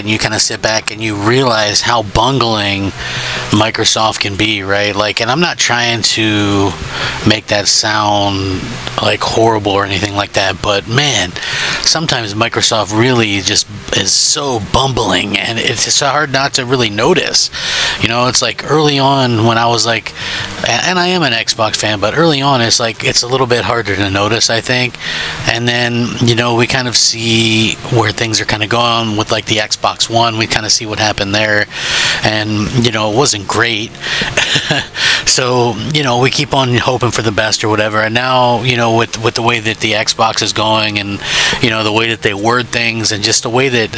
and you kind of sit back and you realize how bungling Microsoft can be, right? Like, and I'm not trying to make that sound like horrible or anything like that, but man, sometimes Microsoft really just is so bumbling, and it's just hard not to really notice. It's like early on when I was like, and I am an Xbox fan, but early on it's like it's a little bit harder to notice, I think. And then we kind of see where things are kind of going with like the Xbox One. We kind of see what happened there, and it wasn't great. So we keep on hoping for the best or whatever. And now with the way that the Xbox is going, and the way that they word things, and just the way that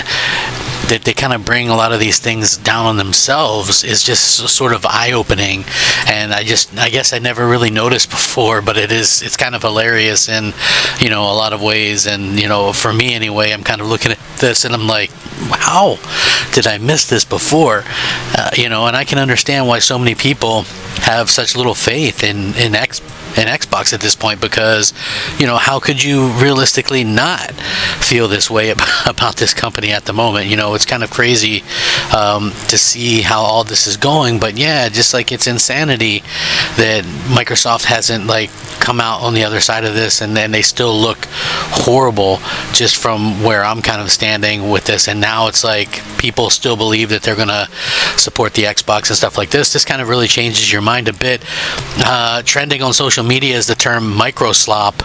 they kind of bring a lot of these things down on themselves is just sort of eye-opening. And I guess I never really noticed before, but it's kind of hilarious in a lot of ways. And for me anyway, I'm kind of looking at this and I'm like, how did I miss this before? And I can understand why so many people have such little faith in Xbox at this point, because how could you realistically not feel this way about this company at the moment? It's kind of crazy to see how all this is going, but yeah, just like it's insanity that Microsoft hasn't like come out on the other side of this, and then they still look horrible just from where I'm kind of standing with this. And now it's like people still believe that they're gonna support the Xbox and stuff like this. This kind of really changes your mind a bit. Trending on social media is the term microslop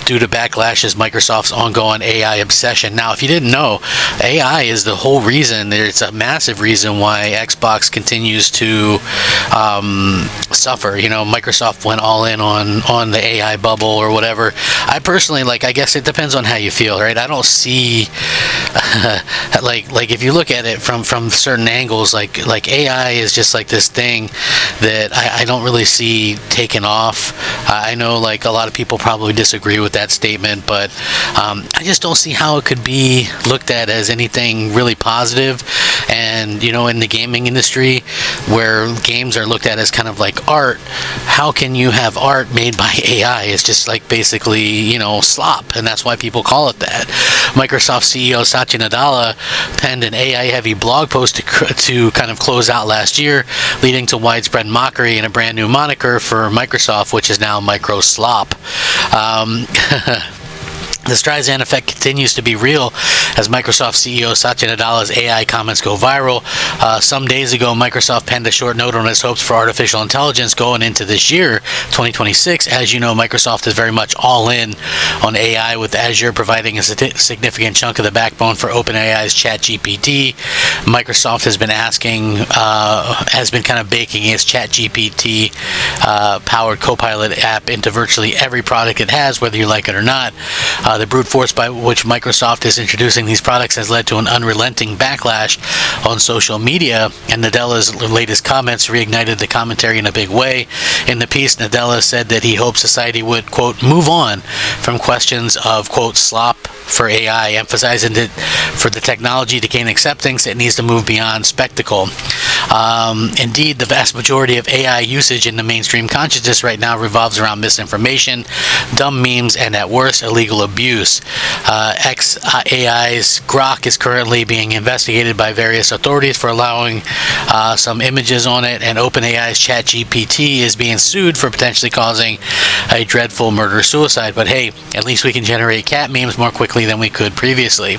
due to backlashes Microsoft's ongoing AI obsession. Now, if you didn't know, AI is the whole reason. It's a massive reason why Xbox continues to suffer. Microsoft went all in on the AI bubble or whatever. I personally, I guess it depends on how you feel, right? I don't see like if you look at it from certain angles, like AI is just like this thing that I don't really see taken off. I know like a lot of people probably disagree with that statement, but I just don't see how it could be looked at as anything really positive. And in the gaming industry, where games are looked at as kind of like art, how can you have art made by AI? It's just like basically slop, and that's why people call it that. Microsoft CEO Satya Nadella penned an AI-heavy blog post to kind of close out last year, leading to widespread mockery and a brand new moniker for Microsoft, which is now Microslop. The Streisand effect continues to be real as Microsoft CEO Satya Nadella's AI comments go viral. Some days ago, Microsoft penned a short note on its hopes for artificial intelligence going into this year, 2026. As you know, Microsoft is very much all in on AI, with Azure providing a significant chunk of the backbone for OpenAI's ChatGPT. Microsoft has been kind of baking its ChatGPT powered Copilot app into virtually every product it has, whether you like it or not. The brute force by which Microsoft is introducing these products has led to an unrelenting backlash on social media, and Nadella's latest comments reignited the commentary in a big way. In the piece, Nadella said that he hoped society would, quote, move on from questions of, quote, slop for AI, emphasizing that for the technology to gain acceptance, it needs to move beyond spectacle. Indeed, the vast majority of AI usage in the mainstream consciousness right now revolves around misinformation, dumb memes, and at worst, illegal abuse. xAI's Grok is currently being investigated by various authorities for allowing some images on it, and OpenAI's ChatGPT is being sued for potentially causing a dreadful murder-suicide. But hey, at least we can generate cat memes more quickly than we could previously.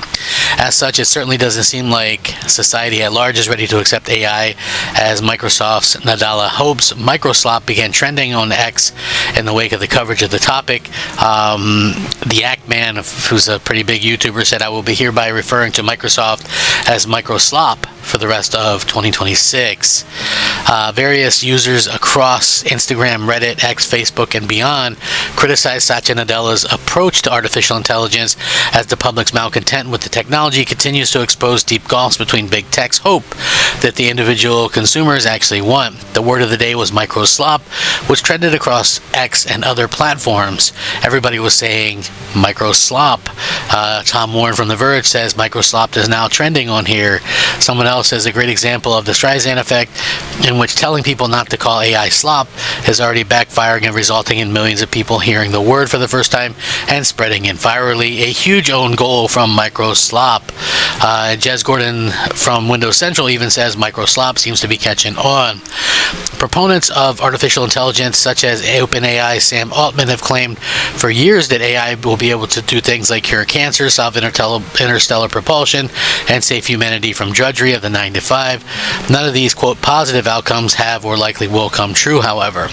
As such, it certainly doesn't seem like society at large is ready to accept AI as Microsoft's Nadella hopes. Microslop began trending on X in the wake of the coverage of the topic. The Act Man, who's a pretty big YouTuber, said, "I will be hereby referring to Microsoft as Microslop for the rest of 2026. Various users across Instagram, Reddit, X, Facebook, and beyond criticized Satya Nadella's approach to artificial intelligence, as the public's malcontent with the technology continues to expose deep gulfs between big tech's hope that the individual consumers actually want. The word of the day was Microslop, which trended across X and other platforms. Everybody was saying Microslop. Tom Warren from The Verge says Microslop is now trending on here. Someone else Kyle says a great example of the Streisand effect, in which telling people not to call AI slop is already backfiring and resulting in millions of people hearing the word for the first time and spreading it virally. A huge own goal from MicroSlop. Jez Gordon from Windows Central even says MicroSlop seems to be catching on. Proponents of artificial intelligence, such as OpenAI Sam Altman, have claimed for years that AI will be able to do things like cure cancer, solve interstellar propulsion, and save humanity from drudgery of the 9 to 5. None of these, quote, positive outcomes have or likely will come true, however.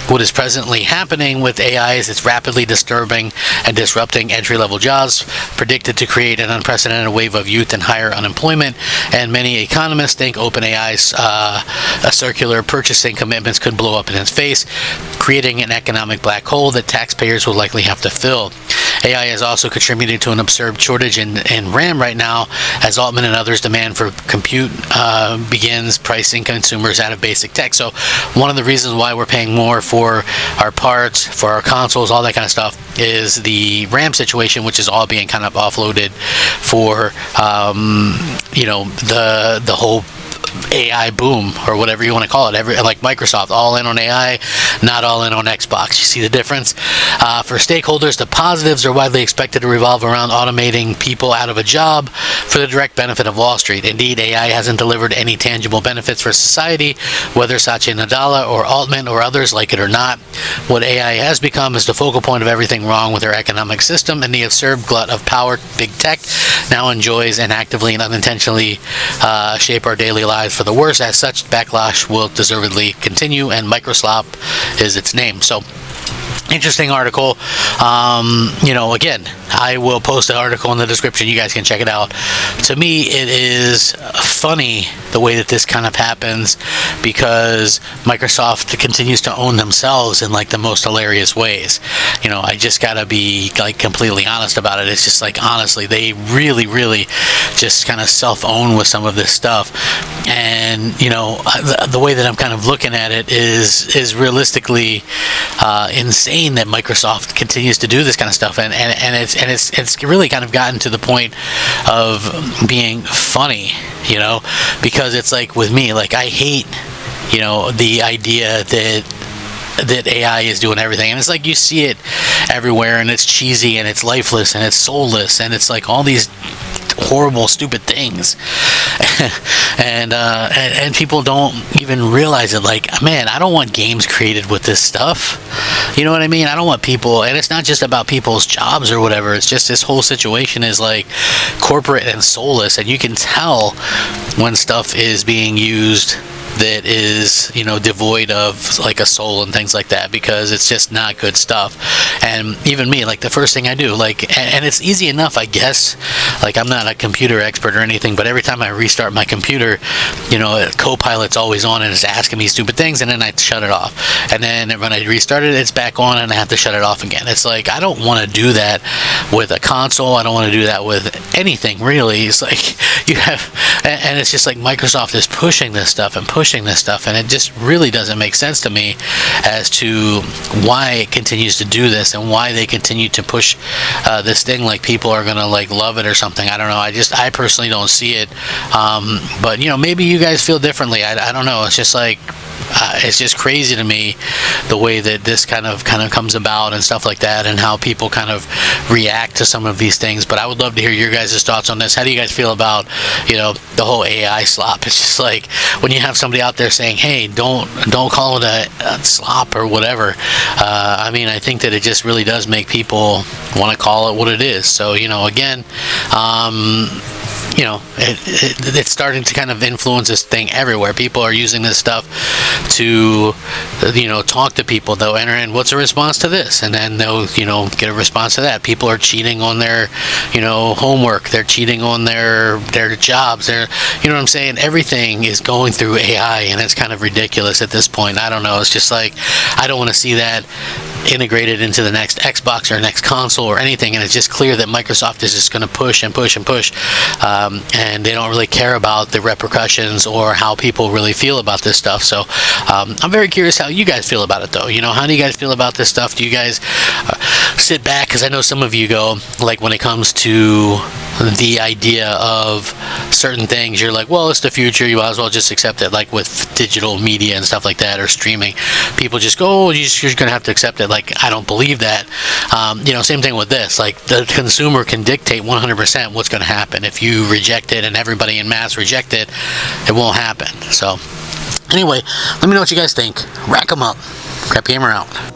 What is presently happening with AI is it's rapidly disturbing and disrupting entry-level jobs, predicted to create an unprecedented wave of youth and higher unemployment, and many economists think OpenAI's circular purchasing commitments could blow up in its face, creating an economic black hole that taxpayers will likely have to fill. AI is also contributing to an absurd shortage in RAM right now, as Altman and others' demand for compute begins pricing consumers out of basic tech. So one of the reasons why we're paying more for our parts, for our consoles, all that kind of stuff, is the RAM situation, which is all being kind of offloaded for, the whole AI boom, or whatever you want to call it. Like Microsoft, all in on AI, not all in on Xbox. You see the difference? For stakeholders, the positives are widely expected to revolve around automating people out of a job for the direct benefit of Wall Street. Indeed, AI hasn't delivered any tangible benefits for society, whether Satya Nadella or Altman or others like it or not. What AI has become is the focal point of everything wrong with our economic system, and the absurd glut of power big tech now enjoys and actively and unintentionally shape our daily lives for the worse. As such, backlash will deservedly continue, and MicroSlop is its name. So, interesting article. Again, I will post an article in the description. You guys can check it out. To me, it is funny the way that this kind of happens, because Microsoft continues to own themselves in like the most hilarious ways. I just gotta be like completely honest about it. It's just like, honestly, they really, really just kind of self-own with some of this stuff. And the way that I'm kind of looking at it is realistically insane that Microsoft continues to do this kind of stuff, and it's really kind of gotten to the point of being funny, because it's like with me, like I hate, the idea that AI is doing everything, and it's like you see it everywhere, and it's cheesy, and it's lifeless, and it's soulless, and it's like all these horrible, stupid things, and people don't even realize it. Like, man, I don't want games created with this stuff. You know what I mean? I don't want people, and it's not just about people's jobs or whatever. It's just this whole situation is like corporate and soulless, and you can tell when stuff is being used that is, devoid of like a soul and things like that, because it's just not good stuff. And even me, like the first thing I do, like, and it's easy enough, I guess, like I'm not a computer expert or anything, but every time I restart my computer, Copilot's always on and it's asking me stupid things, and then I shut it off, and then when I restart it, it's back on and I have to shut it off again. It's like, I don't want to do that with a console. I don't want to do that with anything, really. It's like you have, and it's just like Microsoft is pushing this stuff, and it just really doesn't make sense to me as to why it continues to do this and why they continue to push this thing like people are gonna like love it or something. I don't know. I personally don't see it, but maybe you guys feel differently. I don't know. It's just like it's just crazy to me the way that this kind of comes about and stuff like that, and how people kind of react to some of these things. But I would love to hear your guys' thoughts on this. How do you guys feel about the whole AI slop? It's just like when you have somebody out there saying, hey, don't call it a slop or whatever. I think that it just really does make people want to call it what it is. So again, it's starting to kind of influence this thing everywhere. People are using this stuff to, talk to people. They'll enter in, what's a response to this? And then they'll, get a response to that. People are cheating on their, homework. They're cheating on their jobs. They're, what I'm saying? Everything is going through AI, and it's kind of ridiculous at this point. I don't know. It's just like, I don't want to see that integrated into the next Xbox or next console or anything, and it's just clear that Microsoft is just going to push and push and push, and they don't really care about the repercussions or how people really feel about this stuff. So I'm very curious how you guys feel about it, though. How do you guys feel about this stuff? Do you guys sit back? Because I know some of you go, like, when it comes to the idea of certain things. You're like, well, it's the future, you might as well just accept it. Like with digital media and stuff like that, or streaming, people just go, oh, you're gonna have to accept it. Like, I don't believe that. Same thing with this. Like, the consumer can dictate 100% what's gonna happen. If you reject it and everybody in mass reject it, it won't happen. So anyway, let me know what you guys think. Rack 'em up. Crap Gamer out.